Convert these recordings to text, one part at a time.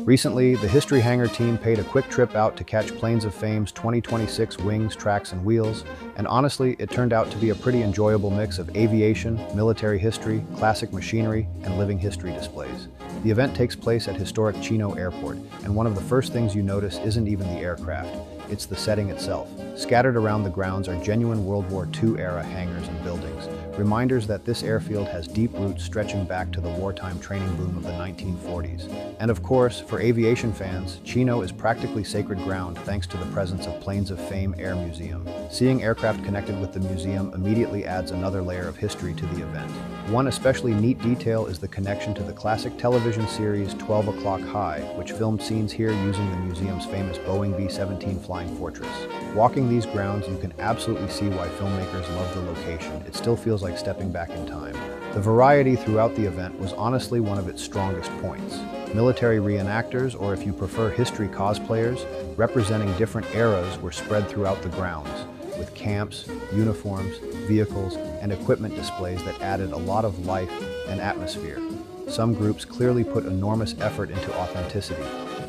Recently, the History Hangar team paid a quick trip out to catch Planes of Fame's 2026 Wings, Tracks, and Wheels, and honestly, it turned out to be a pretty enjoyable mix of aviation, military history, classic machinery, and living history displays. The event takes place at historic Chino Airport, and one of the first things you notice isn't even the aircraft, it's the setting itself. Scattered around the grounds are genuine World War II-era hangars and buildings, reminders that this airfield has deep roots stretching back to the wartime training boom of the 1940s. And of course, for aviation fans, Chino is practically sacred ground thanks to the presence of Planes of Fame Air Museum. Seeing aircraft connected with the museum immediately adds another layer of history to the event. One especially neat detail is the connection to the classic television series 12 O'Clock High, which filmed scenes here using the museum's famous Boeing B-17 Flying Fortress. Walking these grounds, you can absolutely see why filmmakers love the location. It still feels like stepping back in time. The variety throughout the event was honestly one of its strongest points. Military reenactors, or if you prefer history cosplayers, representing different eras were spread throughout the grounds, with camps, uniforms, vehicles, and equipment displays that added a lot of life and atmosphere. Some groups clearly put enormous effort into authenticity,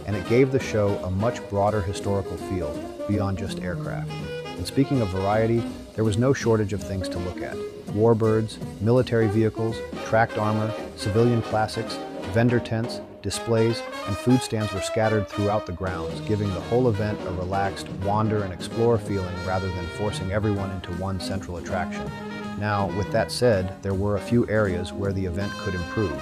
and it gave the show a much broader historical feel beyond just aircraft. And speaking of variety, there was no shortage of things to look at. Warbirds, military vehicles, tracked armor, civilian classics, vendor tents, displays, and food stands were scattered throughout the grounds, giving the whole event a relaxed, wander and explore feeling rather than forcing everyone into one central attraction. Now, with that said, there were a few areas where the event could improve.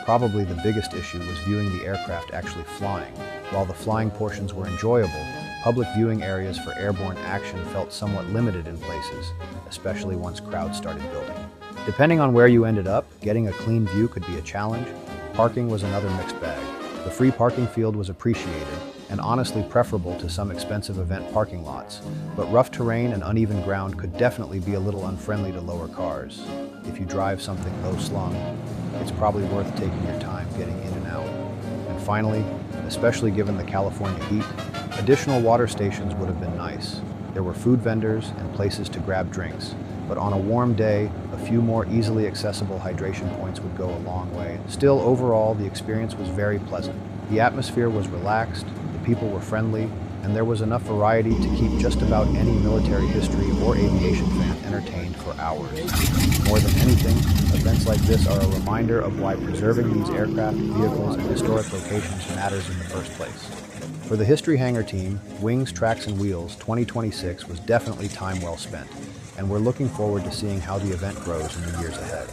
Probably the biggest issue was viewing the aircraft actually flying. While the flying portions were enjoyable, public viewing areas for airborne action felt somewhat limited in places, especially once crowds started building. Depending on where you ended up, getting a clean view could be a challenge. Parking was another mixed bag. The free parking field was appreciated, and honestly preferable to some expensive event parking lots, but rough terrain and uneven ground could definitely be a little unfriendly to lower cars. If you drive something low-slung, it's probably worth taking your time getting in and out. And finally, especially given the California heat, additional water stations would have been nice. There were food vendors and places to grab drinks, but on a warm day, a few more easily accessible hydration points would go a long way. Still, overall, the experience was very pleasant. The atmosphere was relaxed, the people were friendly, and there was enough variety to keep just about any military history or aviation fan entertained for hours. More than anything, events like this are a reminder of why preserving these aircraft, vehicles, and historic locations matters in the first place. For the History Hangar team, Wings, Tracks, and Wheels 2026 was definitely time well spent, and we're looking forward to seeing how the event grows in the years ahead.